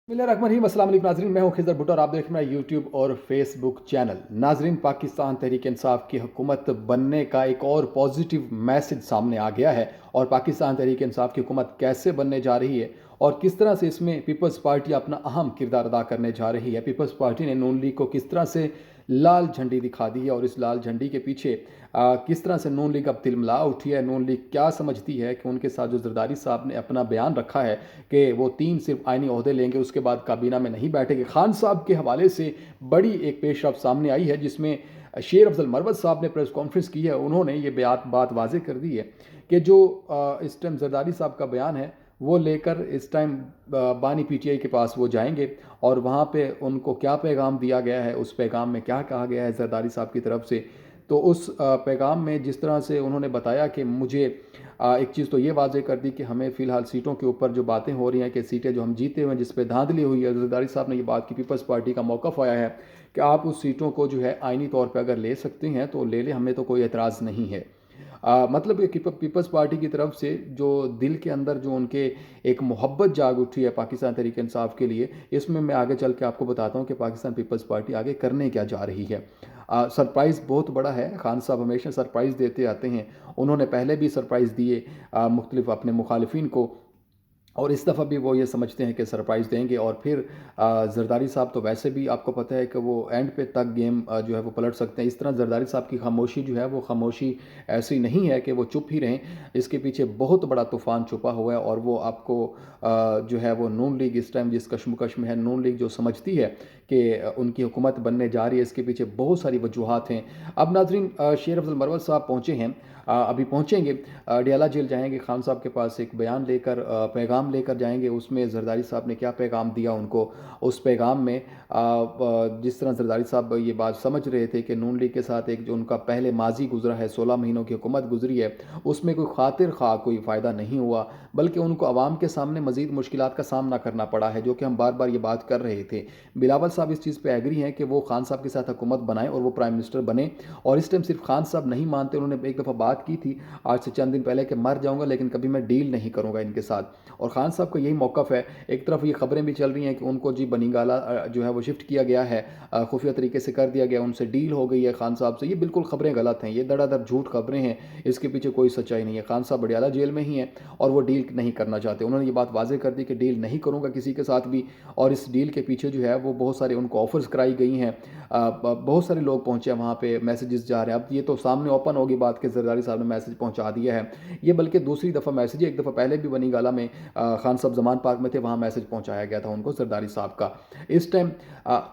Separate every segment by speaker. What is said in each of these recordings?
Speaker 1: बिस्मिल्लाहिर्रहमानिर्रहीम। अस्सलाम वालेकुम नाज़रीन, मैं हूं खिज़र भुट्टो और आप देख रहे हैं मेरा यूट्यूब और फेसबुक चैनल। नाज़रीन, पाकिस्तान तहरीक इंसाफ की हुकूमत बनने का एक और पॉजिटिव मैसेज सामने आ गया है और पाकिस्तान तहरीक इंसाफ की हुकूमत कैसे बनने जा रही है और किस तरह से इसमें पीपल्स पार्टी अपना अहम किरदार अदा करने जा रही है। पीपल्स पार्टी ने नून लीग को किस तरह से लाल झंडी दिखा दी है और इस लाल झंडी के पीछे किस तरह से नून लीग अब तिलमिला उठी है। नून लीग क्या समझती है कि उनके साथ जो जरदारी साहब ने अपना बयान रखा है कि वो 3 सिर्फ आइनी ओहदे लेंगे, उसके बाद काबीना में नहीं बैठेंगे। खान साहब के हवाले से बड़ी एक पेशरफ सामने आई है जिसमें शेर अफजल मरवत साहब ने प्रेस कॉन्फ्रेंस की है। उन्होंने ये बात वाजे कर दी है कि जो इस टाइम जरदारी साहब का बयान है वो लेकर इस टाइम बानी पीटीआई के पास वो जाएंगे और वहाँ पे उनको क्या पैगाम दिया गया है, उस पैगाम में क्या कहा गया है जरदारी साहब की तरफ से। तो उस पैगाम में जिस तरह से उन्होंने बताया कि मुझे एक चीज़ तो ये वाज़ेह कर दी कि हमें फ़िलहाल सीटों के ऊपर जो बातें हो रही हैं कि सीटें जो हम जीते हुए हैं जिस पे धांधली हुई है, जरदारी साहब ने ये बात की, पीपल्स पार्टी का मौक़िफ़ आया है कि आप उस सीटों को जो है आइनी तौर पे अगर ले सकते हैं तो ले लें, हमें तो कोई एतराज़ नहीं है। मतलब ये पीपल्स पार्टी की तरफ से जो दिल के अंदर जो उनके एक मोहब्बत जाग उठी है पाकिस्तान तहरीक इंसाफ के लिए, इसमें मैं आगे चल के आपको बताता हूँ कि पाकिस्तान पीपल्स पार्टी आगे करने क्या जा रही है। सरप्राइज़ बहुत बड़ा है। खान साहब हमेशा सरप्राइज़ देते आते हैं। उन्होंने पहले भी सरप्राइज़ दिए मुख्तलिफ अपने मुखालिफिन को और इस दफ़ा भी वो ये समझते हैं कि सरप्राइज़ देंगे और फिर जरदारी साहब तो वैसे भी आपको पता है कि वो एंड पे तक गेम जो है वो पलट सकते हैं। इस तरह जरदारी साहब की खामोशी जो है वो खामोशी ऐसी नहीं है कि वो चुप ही रहें। इसके पीछे बहुत बड़ा तूफ़ान छुपा हुआ है और वो आपको जो है वो नून लीग इस टाइम जिस कश्मकश में है, नून लीग जो समझती है कि उनकी हुकूमत बनने जा रही है, इसके पीछे बहुत सारी वजूहात हैं। अब नाज़रीन, शेर अफजल मरवत साहब पहुँचे हैं, अभी पहुँचेंगे, डियाला जेल जाएंगे, खान साहब के पास एक बयान लेकर पैगाम लेकर जाएंगे। उसमें जरदारी साहब ने क्या पैगाम दिया उनको, उस पैगाम में जिस तरह जरदारी साहब ये बात समझ रहे थे कि नून लीग के साथ एक जो उनका पहले माजी गुजरा है, 16 महीनों की हुकूमत गुजरी है, उसमें कोई खातिर खा कोई फ़ायदा नहीं हुआ, बल्कि उनको आवाम के सामने मज़ीद मुश्किलात का सामना करना पड़ा है, जो कि हम बार बार ये बात कर रहे थे। बिलावल साहब इस चीज़ पर एग्री हैं कि वो खान साहब के साथ हुकूमत बनाएं और वो प्राइम मिनिस्टर बने। और इस टाइम सिर्फ खान साहब नहीं मानते, उन्होंने एक दफ़ा बात की थी आज से चंद दिन पहले कि मर जाऊंगा लेकिन कभी मैं डील नहीं करूंगा इनके साथ। और खान साहब का यही मौक़िफ़ है। एक तरफ ये खबरें भी चल रही हैं कि उनको जी बनीगाला जो है वो शिफ्ट किया गया है, खुफिया तरीके से कर दिया गया, उनसे डील हो गई है खान साहब से। ये बिल्कुल खबरें गलत हैं, ये धड़ाधड़ झूठ खबरें हैं, इसके पीछे कोई सच्चाई नहीं है। खान साहब बडियाला जेल में ही हैं और वो डील नहीं करना चाहते। उन्होंने ये बात वाज़ेह कर दी कि डील नहीं करूँगा किसी के साथ भी। और इस डील के पीछे जो है वो बहुत सारे उनको ऑफर्स कराई गई हैं। बहुत सारे लोग पहुँचे हैं वहाँ पे, मैसेजेस जा रहे हैं। अब ये तो सामने ओपन होगी बात कि जरदारी साहब ने मैसेज पहुँचा दिया है। ये बल्कि दूसरी दफ़ा मैसेज है, एक दफ़ा पहले भी बनी गाला में खान साहब जमान पार्क में थे, वहाँ मैसेज पहुँचाया गया था उनको जरदारी साहब का। इस टाइम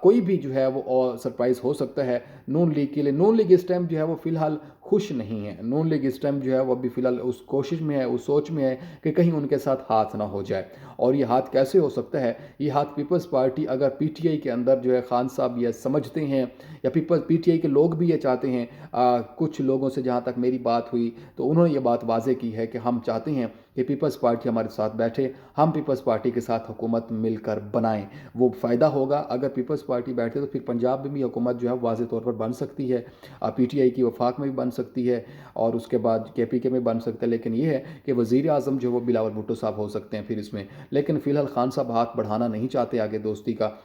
Speaker 1: कोई भी जो है वो और सरप्राइज़ हो सकता है नून लीग के लिए। नून लीग इस टाइम जो है वो फ़िलहाल खुश नहीं है। नून लीग इस टाइम जो है वो अभी फ़िलहाल उस कोशिश में है, उस सोच में है कि कहीं उनके साथ हाथ ना हो जाए। और ये हाथ कैसे हो सकता है? ये हाथ पीपल्स पार्टी अगर पीटीआई के अंदर जो है खान साहब ये समझते हैं या पीटीआई के लोग भी ये चाहते हैं। कुछ लोगों से जहाँ तक मेरी बात हुई तो उन्होंने ये बात वाज़ेह की है कि हम चाहते हैं कि पीपल्स पार्टी हमारे साथ बैठे, हम पीपल्स पार्टी के साथ हुकूमत मिलकर बनाएं। वो फ़ायदा होगा अगर पीपल्स पार्टी बैठे तो फिर पंजाब में भी हुकूमत जो है वाज़ेह तौर पर बन सकती है, पीटीआई की वफाक में भी बन सकती है और उसके बाद केपीके में बन सकता है। लेकिन ये है कि वज़ीर आज़म जो वो बिलावल भुट्टो साहब हो सकते हैं फिर इसमें। लेकिन फ़िलहाल खान साहब हाथ बढ़ाना नहीं चाहते आगे दोस्ती का।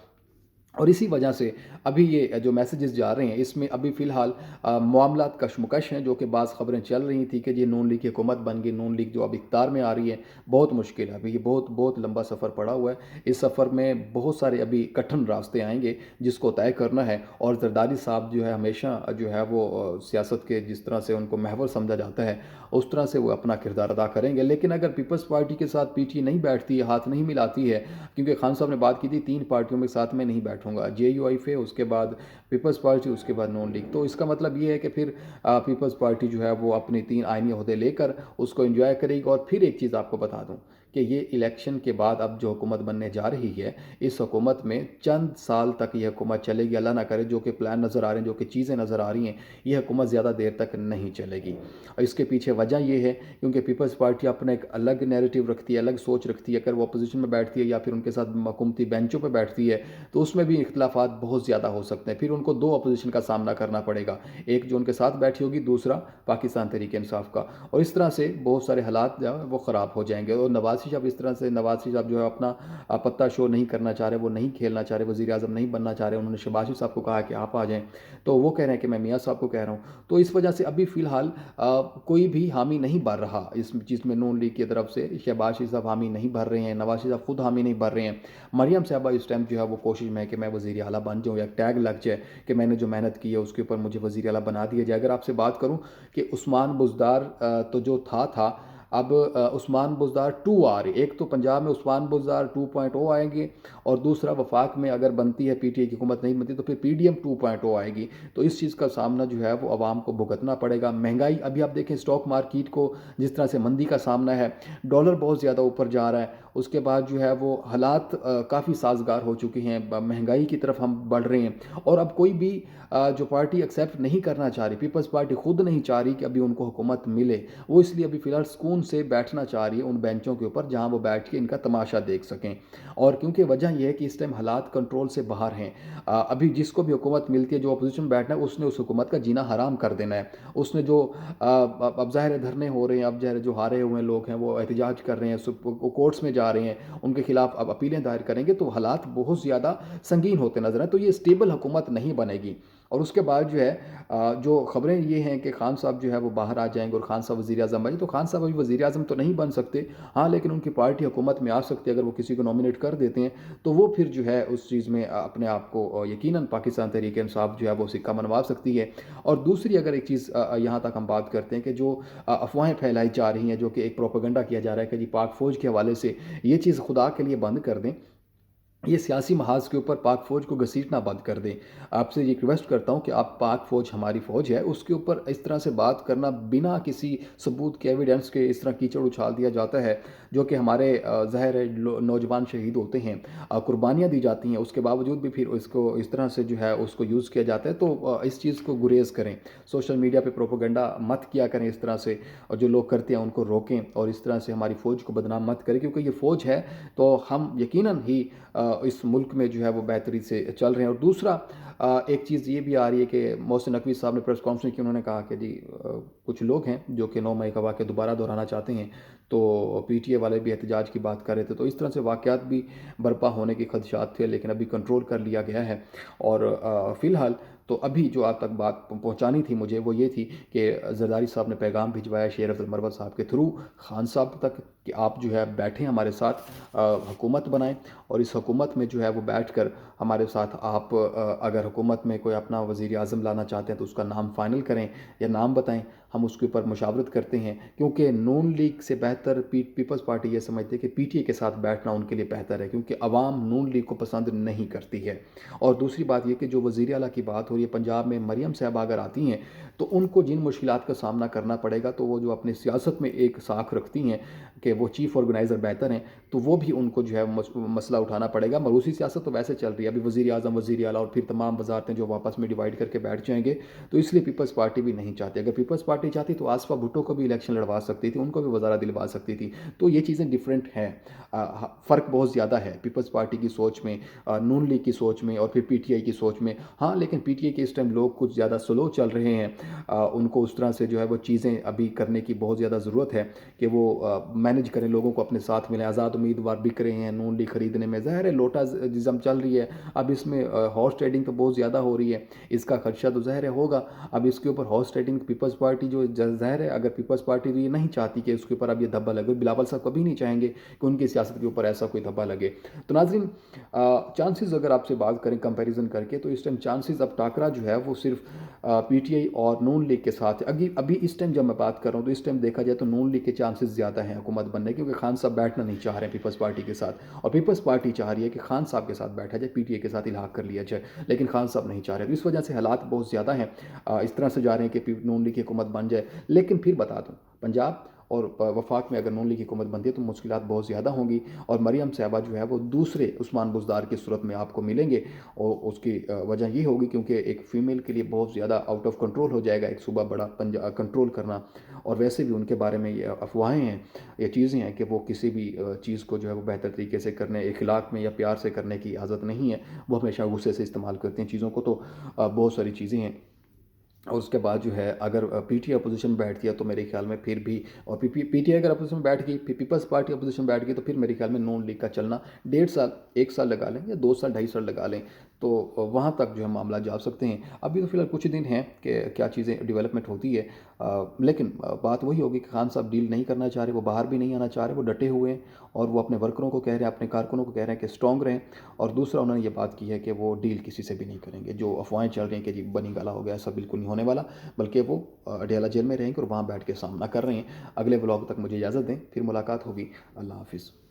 Speaker 1: और इसी वजह से अभी ये जो मैसेजेस जा रहे हैं इसमें अभी फ़िलहाल मामलात कशमकश हैं, जो कि बाज़ खबरें चल रही थी कि ये नून लीग की हुकूमत बन गई, नून लीग जो अब इक़्तिदार में आ रही है। बहुत मुश्किल है, अभी ये बहुत बहुत लंबा सफ़र पड़ा हुआ है। इस सफ़र में बहुत सारे अभी कठिन रास्ते आएंगे जिसको तय करना है। और जरदारी साहब जो है हमेशा जो है वो सियासत के जिस तरह से उनको महवर समझा जाता है उस तरह से वो अपना किरदार अदा करेंगे। लेकिन अगर पीपल्स पार्टी के साथ पीटी नहीं बैठती है, हाथ नहीं मिलाती है, क्योंकि खान साहब ने बात की थी 3 पार्टियों में साथ में नहीं बैठूंगा, जेयूआईफ है, उसके बाद पीपल्स पार्टी, उसके बाद नॉन लीग। तो इसका मतलब ये है कि फिर पीपल्स पार्टी जो है वो अपने 3 आइनी ओहदे लेकर उसको एंजॉय करेगी। और फिर एक चीज़ आपको बता दूं कि ये इलेक्शन के बाद अब जो हुकूमत बनने जा रही है, इस हुकूमत में चंद साल तक ये हुकूमत चलेगी। अल्लाह ना करे, जो कि प्लान नज़र आ रहे हैं, जो कि चीज़ें नज़र आ रही हैं, ये हुकूमत ज़्यादा देर तक नहीं चलेगी। और इसके पीछे वजह ये है क्योंकि पीपल्स पार्टी अपना एक अलग नैरेटिव रखती है, अलग सोच रखती है। अगर वो अपोजिशन में बैठती है या फिर उनके साथ हुकूमती बेंचों पर बैठती है तो उसमें भी इख्तलाफात बहुत ज़्यादा हो सकते हैं। फिर उनको 2 अपोजिशन का सामना करना पड़ेगा, एक जो उनके साथ बैठी होगी, दूसरा पाकिस्तान तहरीक इंसाफ का। और इस तरह से बहुत सारे हालात जो है वो ख़राब हो जाएंगे। और नवाज नवाज शरीफ इस तरह से नवाज शरीफ जो है अपना पत्ता शो नहीं करना चाह रहे, वो नहीं खेलना चाह रहे, वज़ीर आज़म नहीं बनना चाह रहे। उन्होंने शहबाज शरीफ साहब को कहा कि आप आ जाएँ, तो वो कह रहे हैं कि मैं मियाँ साहब को कह रहा हूँ। तो इस वजह से अभी फ़िलहाल कोई भी हामी नहीं भर रहा इस चीज़ में, नून लीग की तरफ से शहबाज शरीफ साहब हामी नहीं भर रहे हैं, नवाज शरीफ साहब खुद हामी नहीं भर रहे हैं। मरियम साहबा इस टाइम जो है वो कोशिश में है कि मैं वज़ीर आला बन जाऊँ, या टैग लग जाए कि मैंने जो मेहनत की है उसके ऊपर मुझे वज़ीर आला बना दिया जाए। अगर आपसे बात करूँ कि उस्मान बुज़दार तो जो था, अब उस्मान बुज़दार 2 आ रहे, एक तो पंजाब में उस्मान बुज़दार 2.0 आएंगे, और दूसरा वफाक में अगर बनती है पीटीआई की हुकूमत नहीं बनती तो फिर पीडीएम 2.0 आएगी। तो इस चीज़ का सामना जो है वो आवाम को भुगतना पड़ेगा। महंगाई अभी आप देखें, स्टॉक मार्केट को जिस तरह से मंदी का सामना है, डॉलर बहुत ज़्यादा ऊपर जा रहा है, उसके बाद जो है वो हालात काफ़ी साजगार हो चुके हैं, महंगाई की तरफ हम बढ़ रहे हैं। और अब कोई भी जो पार्टी एक्सेप्ट नहीं करना चाह रही, पीपल्स पार्टी खुद नहीं चाह रही कि अभी उनको हुकूमत मिले, वो इसलिए अभी फ़िलहाल सुकून से बैठना चाह रही है उन बेंचों के ऊपर जहां वो बैठ के इनका तमाशा देख सकें। और क्योंकि वजह यह है कि इस टाइम हालात कंट्रोल से बाहर हैं। अभी जिसको भी हुकूमत मिलती है, जो अपोजिशन में बैठना है, उसने उस हुकूमत का जीना हराम कर देना है। उसने जो अब ज़ाहिर है धरने हो रहे हैं, अब ज़ाहिर जो हारे हुए लोग हैं वो एहतजाज कर रहे हैं, कोर्ट्स में जा रहे हैं, उनके खिलाफ अब अपीलें दायर करेंगे, तो हालात बहुत ज़्यादा संगीन होते नजर आए। तो ये स्टेबल हुकूमत नहीं बनेगी। और उसके बाद जो है जो खबरें ये हैं कि खान साहब जो है वो बाहर आ जाएंगे और खान साहब वज़ीर आज़म बने। तो खान साहब अभी वज़ीर आज़म तो नहीं बन सकते, हाँ, लेकिन उनकी पार्टी हुकूमत में आ सकती है। अगर वो किसी को नॉमिनेट कर देते हैं तो वो फिर जो है उस चीज़ में अपने आप को यकीनन पाकिस्तान तहरीक इंसाफ जो है वो सिक्का मनवा सकती है। और दूसरी अगर एक चीज़ यहाँ तक हम बात करते हैं कि जो अफवाहें फैलाई जा रही हैं, जो कि एक प्रोपेगेंडा किया जा रहा है कि जी पाक फ़ौज के हवाले से, ये चीज़ खुदा के लिए बंद कर दें। ये सियासी महाज के ऊपर पाक फ़ौज को घसीटना बंद कर दें। आपसे ये रिक्वेस्ट करता हूँ कि आप पाक फ़ौज हमारी फ़ौज है, उसके ऊपर इस तरह से बात करना बिना किसी सबूत के, एविडेंस के, इस तरह कीचड़ उछाल दिया जाता है, जो कि हमारे ज़ाहिर है नौजवान शहीद होते हैं, कुर्बानियाँ दी जाती हैं, उसके बावजूद भी फिर इसको इस तरह से जो है उसको यूज़ किया जाता है। तो इस चीज़ को गुरेज़ करें, सोशल मीडिया पे प्रोपेगेंडा मत किया करें इस तरह से, और जो लोग करते हैं उनको रोकें, और इस तरह से हमारी फ़ौज को बदनाम मत करें, क्योंकि ये फ़ौज है तो हम यकीनन ही इस मुल्क में जो है वो बेहतरी से चल रहे हैं। और दूसरा एक चीज़ ये भी आ रही है कि मोहसिन नकवी साहब ने प्रेस कॉन्फ्रेंस की, उन्होंने कहा कि जी कुछ लोग हैं जो कि 9 मई का वाक़या दोबारा दोहराना चाहते हैं, तो पीटीए वाले भी एहतजाज की बात कर रहे थे। तो इस तरह से वाक़यात भी बर्पा होने के खदशात थे, लेकिन अभी कंट्रोल कर लिया गया है। और फ़िलहाल तो अभी जो आप तक बात पहुंचानी थी मुझे वो ये थी कि जरदारी साहब ने पैगाम भिजवाया शेर अब्दुल मरवत साहब के थ्रू खान साहब तक कि आप जो है बैठें हमारे साथ, हुकूमत बनाएं, और इस हुकूमत में जो है वो बैठकर हमारे साथ आप अगर हुकूमत में कोई अपना वज़ीर आज़म लाना चाहते हैं तो उसका नाम फ़ाइनल करें या नाम बताएं, हम उसके ऊपर मुशावरत करते हैं। क्योंकि नून लीग से बेहतर पीपल्स पार्टी ये समझती है कि पीटीए के साथ बैठना उनके लिए बेहतर है, क्योंकि अवाम नून लीग को पसंद नहीं करती है। और दूसरी बात यह कि जो वज़ीर आला की बात हो रही है, पंजाब में मरियम साहब अगर आती हैं तो उनको जिन मुश्किलात का सामना करना पड़ेगा, तो वो जो अपनी सियासत में एक साख रखती हैं कि वो चीफ़ ऑर्गेनाइज़र बेहतर हैं, तो वो भी उनको जो है मसला उठाना पड़ेगा। मरूसी सियासत तो वैसे चल रही है, अभी वज़ीर आज़म, वज़ीर आला और फिर तमाम वजारतें जो आपस में डिवाइड करके बैठ जाएंगे, तो इसलिए पीपल्स पार्टी भी नहीं चाहती। अगर पीपल्स पार्टी चाहती तो आसफा भुट्टो को भी इलेक्शन लड़वा सकती थी, उनको भी वज़ारा दिलवा सकती थी। तो ये चीज़ें डिफरेंट हैं, फ़र्क बहुत ज़्यादा है पीपल्स पार्टी की सोच में, नून लीग की सोच में, और फिर पीटीआई की सोच में। हाँ, लेकिन पीटीआई के इस टाइम लोग कुछ ज़्यादा स्लो चल रहे हैं, उनको उस तरह से जो है वो चीज़ें अभी करने की बहुत ज़्यादा ज़रूरत है कि वो मैनेज करें, लोगों को अपने साथ मिलें। आज़ाद उम्मीदवार बिक रहे हैं नून लीग खरीदने में, ज़ाहिर है लोटाजिज्म चल रही है। अब इसमें हॉर्स ट्रेडिंग तो बहुत ज़्यादा हो रही है, इसका खदशा तो ज़ाहिर है होगा। अब इसके ऊपर हॉर्स ट्रेडिंग पीपल्स पार्टी जो ज़ाहिर है, अगर पीपल्स पार्टी तो ये नहीं चाहती कि उसके ऊपर अब ये धब्बा लगे, बिलावल साहब कभी नहीं चाहेंगे कि उनकी सियासत के ऊपर ऐसा कोई धब्बा लगे। तो नाज़रीन, चांसेस अगर आपसे बात करें कंपैरिजन करके, तो इस टाइम चांसेस अब टाकरा जो है वो सिर्फ पीटीआई और नून लीग के साथ। अभी इस टाइम जब मैं बात कर रहा हूँ तो इस टाइम देखा जाए तो नून लीग के चांसेस ज़्यादा हैं हुकूमत बनने के, क्योंकि खान साहब बैठना नहीं चाह रहे हैं पीपल्स पार्टी के साथ, और पीपल्स पार्टी चाह रही है कि खान साहब के साथ बैठा जाए, पीटीआई के साथ इलाहा कर लिया जाए, लेकिन खान साहब नहीं चाह रहे। तो इस वजह से हालात बहुत ज़्यादा हैं, इस तरह से जा रहे हैं कि नून लीग की हुकूमत बन जाए। लेकिन फिर बता दूँ, पंजाब और वफाक में अगर नून लीग की हुकूमत बनती है तो मुश्किलात बहुत ज़्यादा होंगी, और मरियम साहबा जो है वो दूसरे उस्मान बुज़दार की सूरत में आपको मिलेंगे। और उसकी वजह ये होगी क्योंकि एक फ़ीमेल के लिए बहुत ज़्यादा आउट ऑफ कंट्रोल हो जाएगा एक सूबा बड़ा कंट्रोल करना। और वैसे भी उनके बारे में ये अफवाहें हैं, ये चीज़ें हैं कि वो किसी भी चीज़ को जो है वो बेहतर तरीके से करने, इखलाक में या प्यार से करने की आदत नहीं है, वो हमेशा गुस्से से इस्तेमाल करते हैं चीज़ों को। तो बहुत सारी चीज़ें हैं। और उसके बाद जो है अगर पीटीआई अपोजिशन में बैठती है तो मेरे ख्याल में फिर भी, और पीटीआई अगर अपोजिशन में बैठ गई, फिर पीपल्स पार्टी अपोजिशन में बैठ गई, तो फिर मेरे ख्याल में नून लीग का चलना 1.5 साल, 1 साल लगा लें या 2 साल 2.5 साल लगा लें, तो वहाँ तक जो है मामला जा सकते हैं। अभी तो फिलहाल कुछ दिन हैं कि क्या चीज़ें डेवलपमेंट होती है। लेकिन बात वही होगी कि खान साहब डील नहीं करना चाह रहे, वो बाहर भी नहीं आना चाह रहे, वो डटे हुए हैं और वो अपने वर्करों को कह रहे हैं, अपने कारकुनों को कह रहे हैं कि स्ट्रॉन्ग रहें। और दूसरा उन्होंने ये बात की है कि वो डील किसी से भी नहीं करेंगे। जो अफवाहें चल रही हैं कि जी बनी गला हो गया, ऐसा बिल्कुल नहीं होने वाला, बल्कि वो अडयाला जेल में रहेंगे और वहाँ बैठ के सामना कर रहे हैं। अगले व्लॉग तक मुझे इजाज़त दें, फिर मुलाकात होगी। अल्लाह हाफिज़।